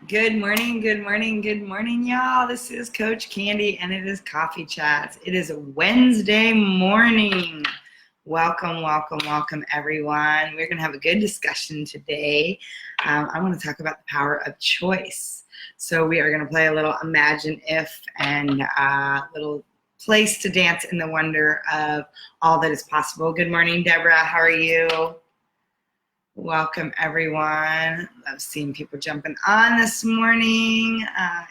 Good morning, good morning, good morning, y'all. This is Coach Candy, and it is Coffee Chats. It is a Wednesday morning. Welcome, welcome, welcome, everyone. We're going to have a good discussion today. I want to talk about the power of choice. So we are going to play a little Imagine If and a little place to dance in the wonder of all that is possible. Good morning, Deborah. How are you? Welcome, everyone. Love seeing people jumping on this morning.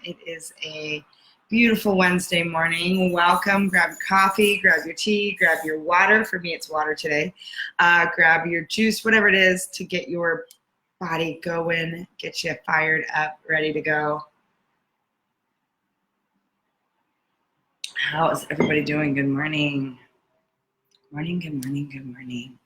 It is a beautiful Wednesday morning. Welcome. Grab your coffee, grab your tea, grab your water. For me, it's water today. Grab your juice, whatever it is to get your body going, get you fired up, ready to go. How is everybody doing? Good morning. Morning, good morning, good morning.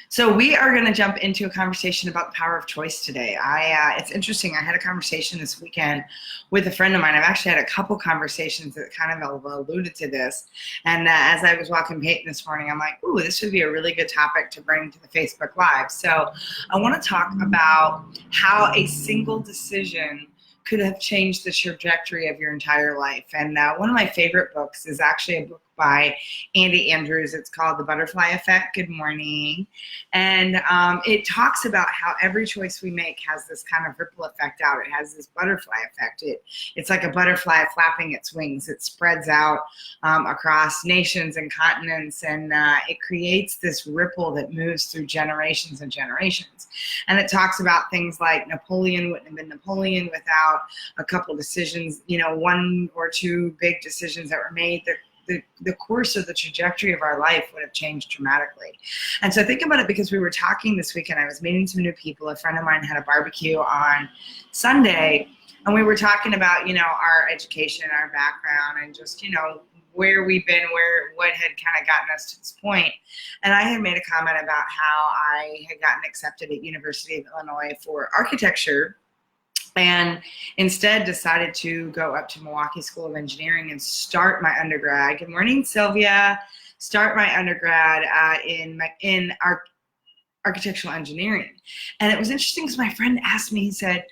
So we are going to jump into a conversation about the power of choice today. It's interesting. I had a conversation this weekend with a friend of mine. I've actually had a couple conversations that kind of alluded to this. And as I was walking Payton this morning, I'm like, ooh, this would be a really good topic to bring to the Facebook Live. So I want to talk about how a single decision could have changed the trajectory of your entire life. And one of my favorite books is actually a book by Andy Andrews. It's called The Butterfly Effect. Good morning. And it talks about how every choice we make has this kind of ripple effect out. It has this butterfly effect. It's like a butterfly flapping its wings. It spreads out across nations and continents, and it creates this ripple that moves through generations and generations. And it talks about things like Napoleon wouldn't have been Napoleon without a couple decisions, one or two big decisions that were made. The course of the trajectory of our life would have changed dramatically. And so think about it, because we were talking this weekend. I was meeting some new people. A friend of mine had a barbecue on Sunday, and we were talking about, our education, our background, and just, where we've been, what had kind of gotten us to this point. And I had made a comment about how I had gotten accepted at University of Illinois for architecture, and instead decided to go up to Milwaukee School of Engineering and start my undergrad. Good morning, Sylvia. Start my undergrad in architectural engineering. And it was interesting because my friend asked me, he said,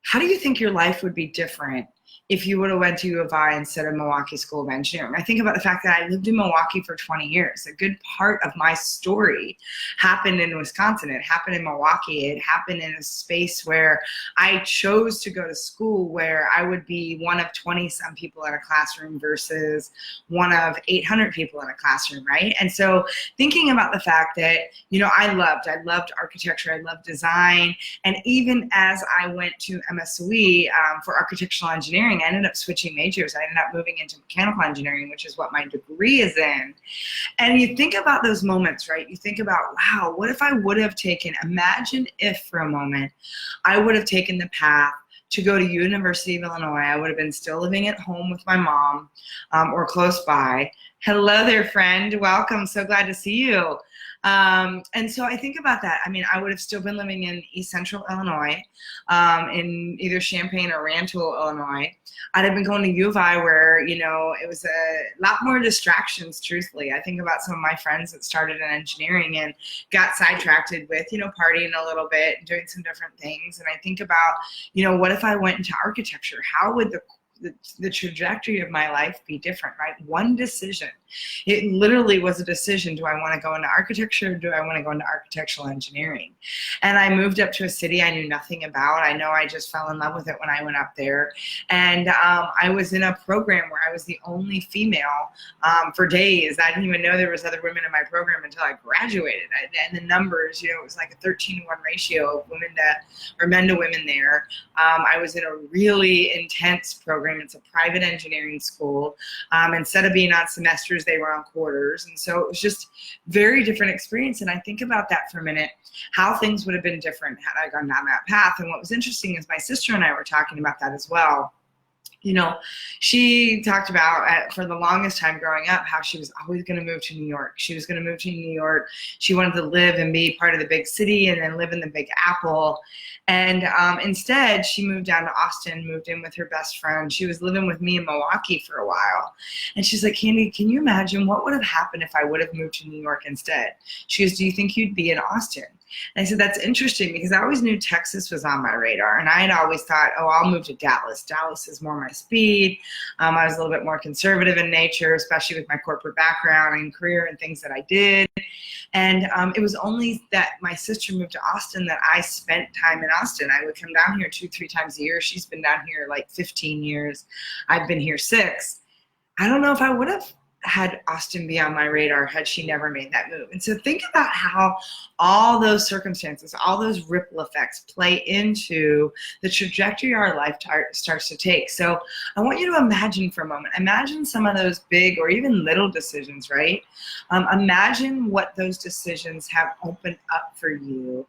how do you think your life would be different if you would have went to U of I instead of Milwaukee School of Engineering? I think about the fact that I lived in Milwaukee for 20 years. A good part of my story happened in Wisconsin. It happened in Milwaukee. It happened in a space where I chose to go to school, where I would be one of 20-some people in a classroom versus one of 800 people in a classroom, right? And so thinking about the fact that, I loved architecture, I loved design, and even as I went to MSOE for architectural engineering, I ended up switching majors. I ended up moving into mechanical engineering, which is what my degree is in. And you think about those moments, right? You think about, wow, what if I would have taken, imagine if for a moment, I would have taken the path to go to University of Illinois. I would have been still living at home with my mom or close by. Hello there, friend. Welcome. So glad to see you. And so I think about that. I mean, I would have still been living in East Central Illinois, in either Champaign or Rantoul, Illinois. I'd have been going to U of I, where, it was a lot more distractions, truthfully. I think about some of my friends that started in engineering and got sidetracked with, partying a little bit, doing some different things. And I think about, what if I went into architecture? How would the trajectory of my life be different, right? One decision. It literally was a decision. Do I want to go into architecture, or do I want to go into architectural engineering? And I moved up to a city I knew nothing about. I know I just fell in love with it when I went up there. And I was in a program where I was the only female for days. I didn't even know there was other women in my program until I graduated. And the numbers, it was like a 13-to-1 ratio of men to women there. I was in a really intense program. It's a private engineering school. Instead of being on semesters, they were on quarters. And so it was just very different experience. And I think about that for a minute, how things would have been different had I gone down that path. And what was interesting is my sister and I were talking about that as well. She talked about for the longest time growing up how she was always going to move to New York. She was going to move to New York. She wanted to live and be part of the big city and then live in the Big Apple. And instead, she moved down to Austin, moved in with her best friend. She was living with me in Milwaukee for a while. And she's like, Candy, can you imagine what would have happened if I would have moved to New York instead? She goes, do you think you'd be in Austin? And I said, that's interesting because I always knew Texas was on my radar. And I had always thought, oh, I'll move to Dallas. Dallas is more my speed. I was a little bit more conservative in nature, especially with my corporate background and career and things that I did. And it was only that my sister moved to Austin that I spent time in Austin. I would come down here 2-3 times a year. She's been down here like 15 years. I've been here 6. I don't know if I would have had Austin be on my radar had she never made that move. And so think about how all those circumstances, all those ripple effects play into the trajectory our life starts to take. So I want you to imagine for a moment, imagine some of those big or even little decisions, right? Imagine what those decisions have opened up for you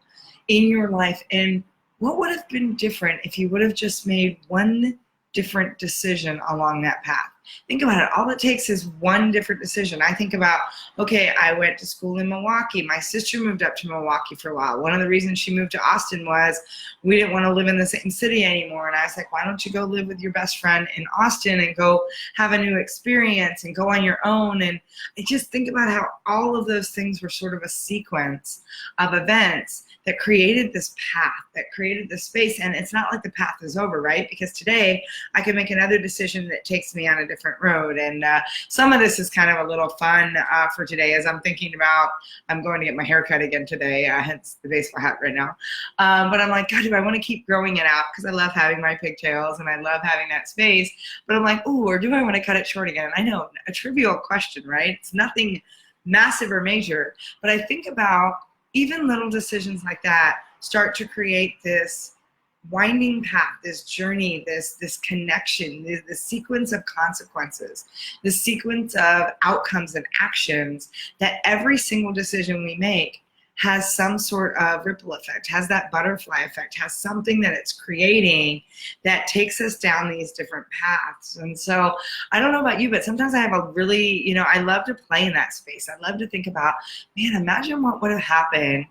in your life, and what would have been different if you would have just made one different decision along that path. Think about it. All it takes is one different decision. I think about, okay, I went to school in Milwaukee. My sister moved up to Milwaukee for a while. One of the reasons she moved to Austin was we didn't want to live in the same city anymore. And I was like, why don't you go live with your best friend in Austin and go have a new experience and go on your own? And I just think about how all of those things were sort of a sequence of events that created this path, that created this space. And it's not like the path is over, right? Because today I can make another decision that takes me on a different road. And some of this is kind of a little fun for today as I'm thinking about, I'm going to get my hair cut again today, hence the baseball hat right now. But I'm like, God, do I want to keep growing it out? Because I love having my pigtails and I love having that space. But I'm like, ooh, or do I want to cut it short again? And I know, a trivial question, right? It's nothing massive or major. But I think about even little decisions like that start to create this winding path, this journey, this connection, this sequence of consequences, this sequence of outcomes and actions that every single decision we make has some sort of ripple effect, has that butterfly effect, has something that it's creating that takes us down these different paths. And so I don't know about you, but sometimes I have a really, I love to play in that space. I love to think about, man, imagine what would have happened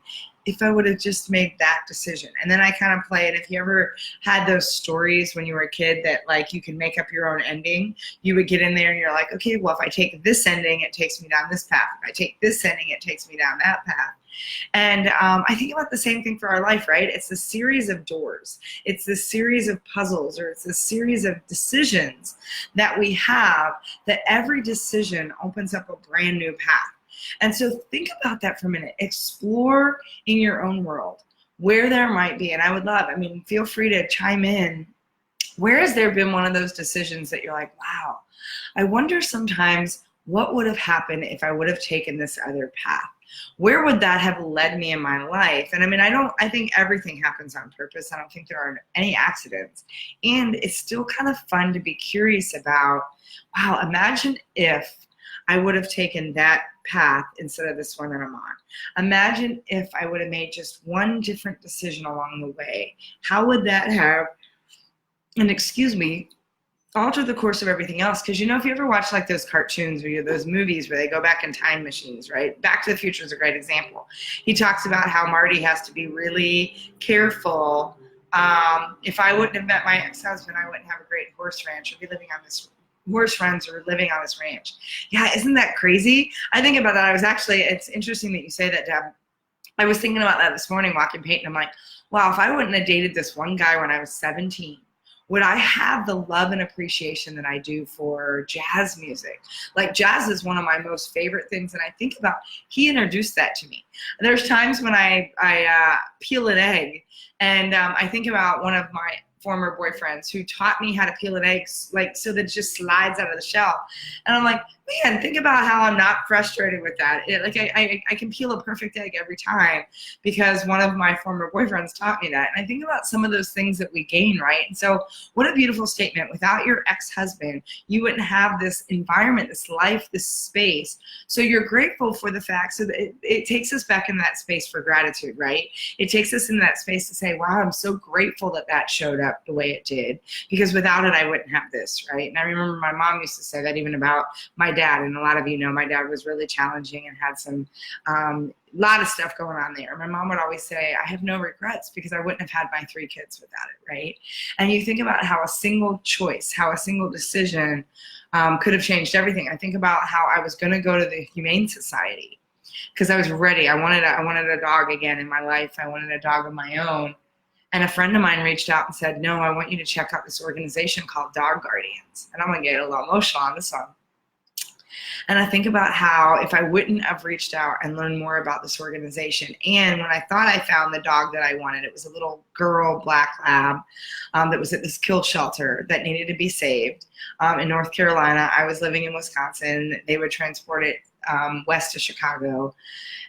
if I would have just made that decision. And then I kind of play it. If you ever had those stories when you were a kid that like you can make up your own ending, you would get in there and you're like, okay, well, if I take this ending, it takes me down this path. If I take this ending, it takes me down that path. And I think about the same thing for our life, right? It's a series of doors. It's this series of puzzles, or it's a series of decisions that we have, that every decision opens up a brand new path. And so think about that for a minute. Explore in your own world where there might be, and I would love, feel free to chime in. Where has there been one of those decisions that you're like, wow, I wonder sometimes what would have happened if I would have taken this other path? Where would that have led me in my life? And I think everything happens on purpose. I don't think there are any accidents. And it's still kind of fun to be curious about, wow, imagine if I would have taken that path instead of this one that I'm on. Imagine if I would have made just one different decision along the way. How would that have, alter the course of everything else? Because if you ever watch like those cartoons or those movies where they go back in time machines, right? Back to the Future is a great example. He talks about how Marty has to be really careful. If I wouldn't have met my ex-husband, I wouldn't have a great horse ranch or be living on this horse friends or living on this ranch. Yeah, isn't that crazy? I think about that. It's interesting that you say that, Deb. I was thinking about that this morning walking Payton. I'm like, wow, if I wouldn't have dated this one guy when I was 17, would I have the love and appreciation that I do for jazz music? Like, jazz is one of my most favorite things, and I think about, he introduced that to me. There's times when I peel an egg, and I think about one of my former boyfriends who taught me how to peel an egg like so that it just slides out of the shell. And I'm like, man, think about how I'm not frustrated with that. I can peel a perfect egg every time because one of my former boyfriends taught me that. And I think about some of those things that we gain, right? And so what a beautiful statement. Without your ex-husband, you wouldn't have this environment, this life, this space. So you're grateful for the fact, so that it takes us back in that space for gratitude, right? It takes us in that space to say, wow, I'm so grateful that that showed up the way it did, because without it, I wouldn't have this, right? And I remember my mom used to say that even about my dad, and a lot of you know my dad was really challenging and had some lot of stuff going on there. My mom would always say, I have no regrets because I wouldn't have had my 3 kids without it, right? And you think about how a single choice, how a single decision could have changed everything. I think about how I was going to go to the Humane Society, because I was ready. I wanted a dog again in my life. I wanted a dog of my own. And a friend of mine reached out and said, no, I want you to check out this organization called Dog Guardians. And I'm going to get a little emotional on this one. And I think about how if I wouldn't have reached out and learned more about this organization, and when I thought I found the dog that I wanted, it was a little girl black lab that was at this kill shelter that needed to be saved in North Carolina. I was living in Wisconsin. They would transport it west to Chicago,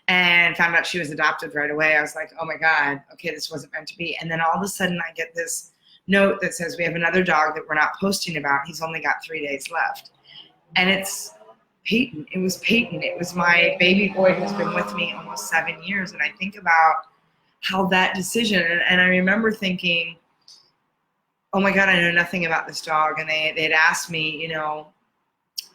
and found out she was adopted right away. I was like, oh my God, okay, this wasn't meant to be. And then all of a sudden I get this note that says, we have another dog that we're not posting about. He's only got 3 days left. And it's Payton. It was Payton. It was my baby boy who's been with me almost 7 years. And I think about how that decision, and I remember thinking, oh my God, I know nothing about this dog. And they'd asked me,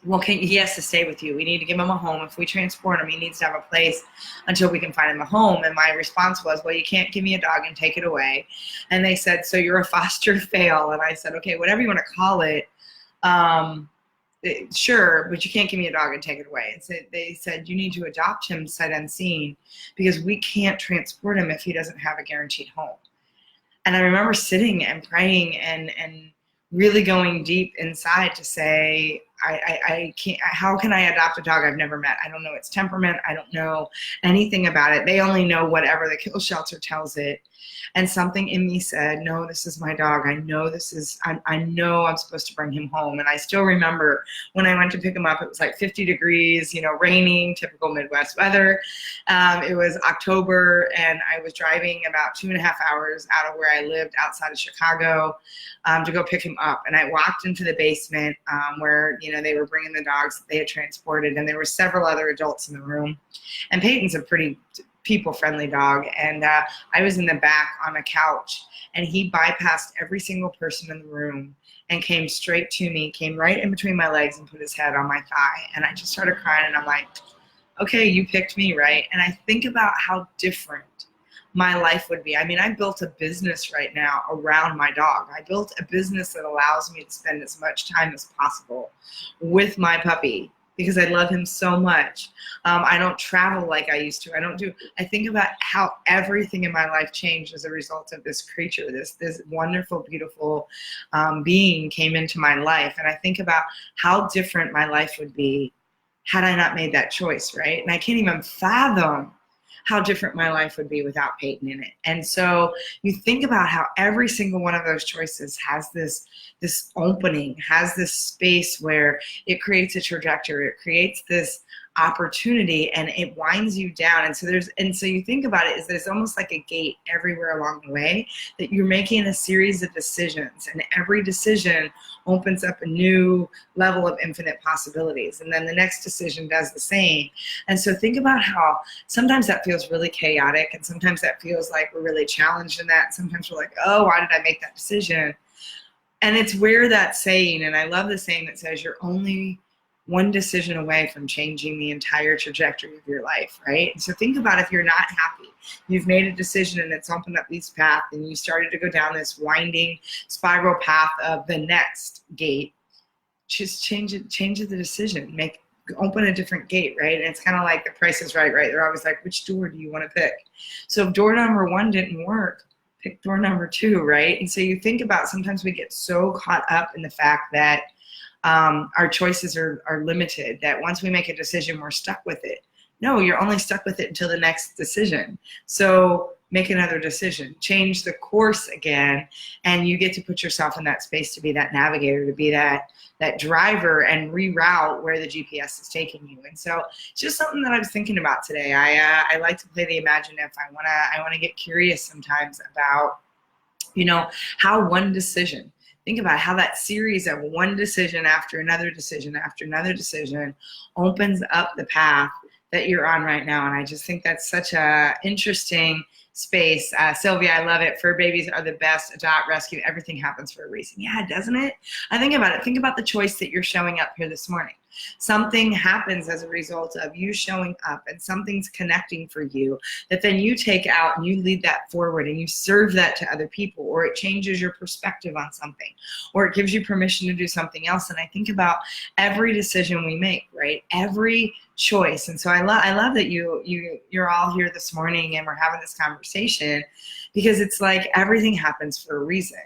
well, he has to stay with you. We need to give him a home. If we transport him, he needs to have a place until we can find him a home. And my response was, well, you can't give me a dog and take it away. And they said, so you're a foster fail. And I said, okay, whatever you want to call it, sure, but you can't give me a dog and take it away. And so they said, you need to adopt him sight unseen because we can't transport him if he doesn't have a guaranteed home. And I remember sitting and praying and really going deep inside to say, I can't, how can I adopt a dog I've never met? I don't know its temperament. I don't know anything about it. They only know whatever the kill shelter tells it. And something in me said, no, this is my dog. I know this is, I know I'm supposed to bring him home. And I still remember when I went to pick him up, it was like 50 degrees, raining, typical Midwest weather. It was October, and I was driving about 2.5 hours out of where I lived outside of Chicago to go pick him up. And I walked into the basement where, they were bringing the dogs that they had transported, and there were several other adults in the room. And Peyton's a pretty people-friendly dog, and I was in the back on a couch, and he bypassed every single person in the room and came straight to me, came right in between my legs and put his head on my thigh. And I just started crying, and I'm like, okay, you picked me, right? And I think about how different my life would be. I mean, I built a business right now around my dog. I built a business that allows me to spend as much time as possible with my puppy because I love him so much. I don't travel like I used to. I think about how everything in my life changed as a result of this creature, this wonderful, beautiful being came into my life. And I think about how different my life would be had I not made that choice, right? And I can't even fathom how different my life would be without Payton in it. And so you think about how every single one of those choices has this opening, has this space where it creates a trajectory, it creates this opportunity, and it winds you down. And so you think about it as there's almost like a gate everywhere along the way that you're making a series of decisions, and every decision opens up a new level of infinite possibilities, and then the next decision does the same. And so think about how sometimes that feels really chaotic, and sometimes that feels like we're really challenged in that. Sometimes we're like, oh, why did I make that decision? And it's where that saying, and I love the saying that says you're only one decision away from changing the entire trajectory of your life, right? And so think about if you're not happy, you've made a decision and it's opened up this path, and you started to go down this winding spiral path of the next gate. Just change the decision, open a different gate, right? And it's kind of like The Price is Right? They're always like, which door do you want to pick? So if door number 1 didn't work, pick door number 2, right? And so you think about, sometimes we get so caught up in the fact that our choices are limited, that once we make a decision, we're stuck with it. No, you're only stuck with it until the next decision. So make another decision, change the course again, and you get to put yourself in that space to be that navigator, to be that driver, and reroute where the GPS is taking you. And so it's just something that I was thinking about today. I like to play the imagine if. I wanna get curious sometimes about, how one decision. Think about how that series of one decision after another decision after another decision opens up the path that you're on right now. And I just think that's such a interesting space. Sylvia, I love it. Fur babies are the best. Adopt, rescue, everything happens for a reason. Yeah, doesn't it? I think about it. Think about the choice that you're showing up here this morning. Something happens as a result of you showing up, and something's connecting for you that then you take out and you lead that forward and you serve that to other people, or it changes your perspective on something, or it gives you permission to do something else. And I think about every decision we make, right? Every choice. And so I love that you're all here this morning and we're having this conversation, because it's like everything happens for a reason.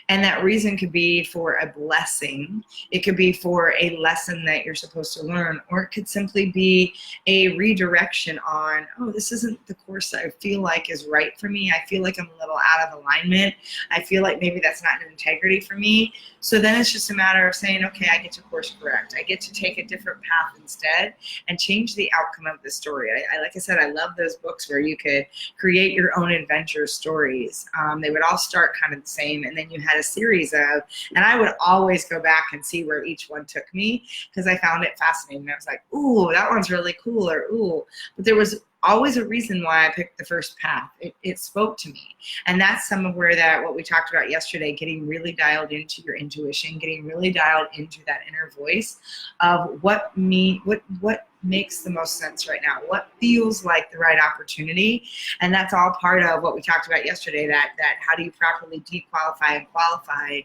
And that reason could be for a blessing. It could be for a lesson that you're supposed to learn, or it could simply be a redirection on, oh, this isn't the course I feel like is right for me. I feel like I'm a little out of alignment. I feel like maybe that's not an integrity for me. So then it's just a matter of saying, okay, I get to course correct. I get to take a different path instead and change the outcome of the story. Like I said, I love those books where you could create your own adventure stories. They would all start kind of the same, and then you had a series of, and I would always go back and see where each one took me, because I found it fascinating. I was like, ooh, that one's really cool, or ooh, but there was always a reason why I picked the first path. It spoke to me. And that's some of where what we talked about yesterday, getting really dialed into your intuition, getting really dialed into that inner voice of what makes the most sense right now, what feels like the right opportunity. And that's all part of what we talked about yesterday, that how do you properly dequalify and qualify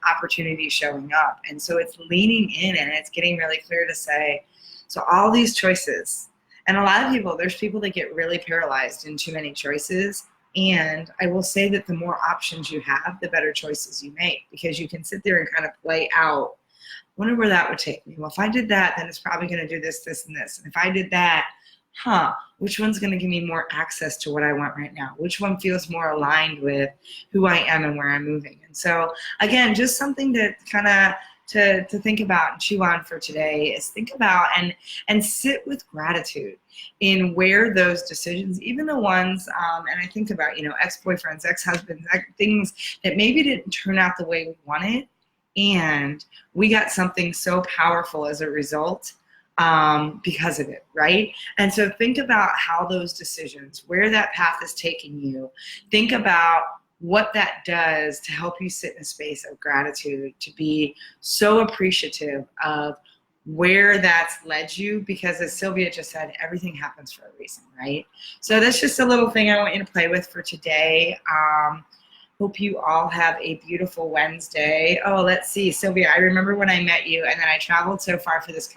opportunities showing up. And so it's leaning in, and it's getting really clear to say, so all these choices. And a lot of people, there's people that get really paralyzed in too many choices. And I will say that the more options you have, the better choices you make, because you can sit there and kind of play out, wonder where that would take me. Well, if I did that, then it's probably going to do this, this, and this. And if I did that, which one's going to give me more access to what I want right now? Which one feels more aligned with who I am and where I'm moving? And so, again, just something to kind of to think about and chew on for today is think about and sit with gratitude in where those decisions, even the ones, and I think about, ex-boyfriends, ex-husbands, things that maybe didn't turn out the way we wanted, and we got something so powerful as a result because of it, right? And so think about how those decisions, where that path is taking you, think about what that does to help you sit in a space of gratitude, to be so appreciative of where that's led you, because as Sylvia just said, everything happens for a reason, right? So that's just a little thing I want you to play with for today. Hope you all have a beautiful Wednesday. Oh, let's see, Sylvia, I remember when I met you, and then I traveled so far for this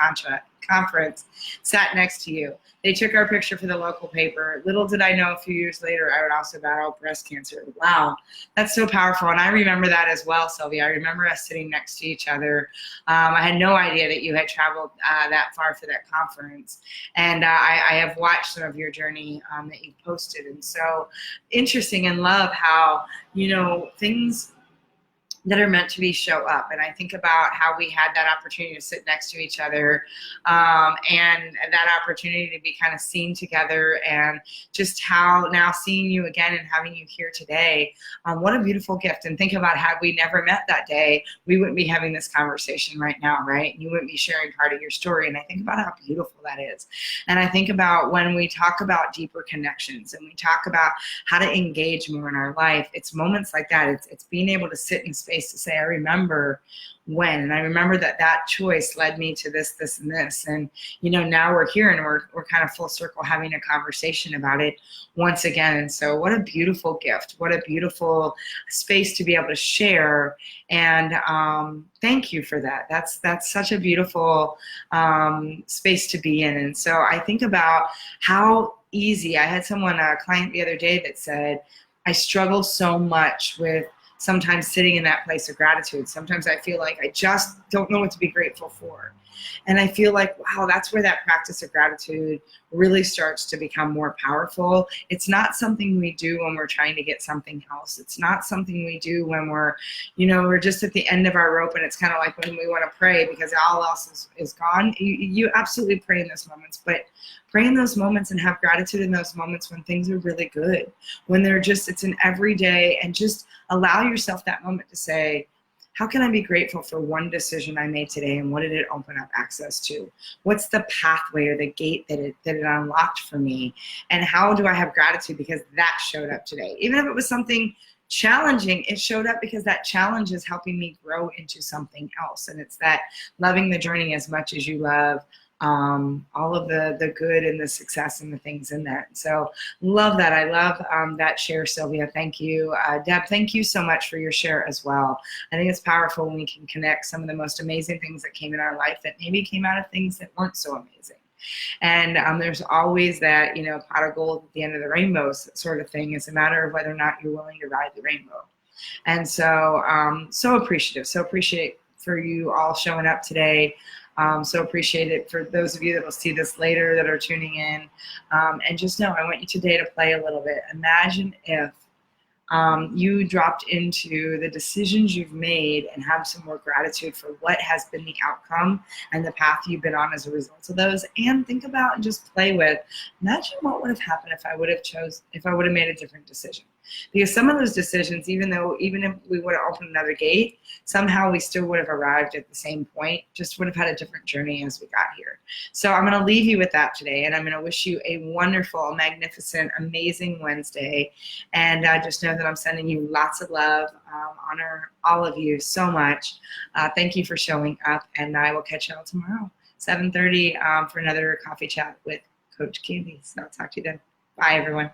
conference, sat next to you. They took our picture for the local paper. Little did I know a few years later I would also battle breast cancer. Wow, that's so powerful. And I remember that as well, Sylvia. I remember us sitting next to each other. I had no idea that you had traveled that far for that conference. And I have watched some of your journey that you've posted. And so interesting, and love how, things that are meant to be show up. And I think about how we had that opportunity to sit next to each other, and that opportunity to be kind of seen together, and just how now seeing you again and having you here today, what a beautiful gift. And think about, had we never met that day, we wouldn't be having this conversation right now, right? You wouldn't be sharing part of your story. And I think about how beautiful that is. And I think about when we talk about deeper connections and we talk about how to engage more in our life, it's moments like that. It's being able to sit in space to say, I remember when, and I remember that choice led me to this, this, and this. And, now we're here and we're kind of full circle having a conversation about it once again. And so what a beautiful gift. What a beautiful space to be able to share. And thank you for that. That's such a beautiful space to be in. And so I think about how easy, I had a client the other day that said, I struggle so much with sometimes sitting in that place of gratitude. Sometimes I feel like I just don't know what to be grateful for. And I feel like, wow, that's where that practice of gratitude really starts to become more powerful. It's not something we do when we're trying to get something else. It's not something we do when we're just at the end of our rope, and it's kind of like when we want to pray because all else is gone. You absolutely pray in those moments, but pray in those moments and have gratitude in those moments when things are really good, when it's an everyday, and just allow yourself that moment to say, How can I be grateful for one decision I made today, and what did it open up access to? What's the pathway or the gate that it unlocked for me? And how do I have gratitude because that showed up today? Even if it was something challenging, it showed up because that challenge is helping me grow into something else. And it's that loving the journey as much as you love all of the good and the success and the things in that. So love that. I love that share, Sylvia. Thank you. Deb, thank you so much for your share as well. I think it's powerful when we can connect some of the most amazing things that came in our life that maybe came out of things that weren't so amazing. And there's always that, pot of gold at the end of the rainbow sort of thing. It's a matter of whether or not you're willing to ride the rainbow. And so, so appreciate for you all showing up today. So appreciate it for those of you that will see this later that are tuning in. And just know, I want you today to play a little bit. Imagine if you dropped into the decisions you've made and have some more gratitude for what has been the outcome and the path you've been on as a result of those, and think about and just play with, imagine what would have happened if I would have made a different decision. Because some of those decisions, even if we would have opened another gate, somehow we still would have arrived at the same point, just would have had a different journey as we got here. So I'm going to leave you with that today, and I'm going to wish you a wonderful, magnificent, amazing Wednesday. And just know that I'm sending you lots of love. Honor all of you so much. Thank you for showing up, and I will catch you all tomorrow, 7:30 for another coffee chat with Coach Candy. So I'll talk to you then. Bye, everyone.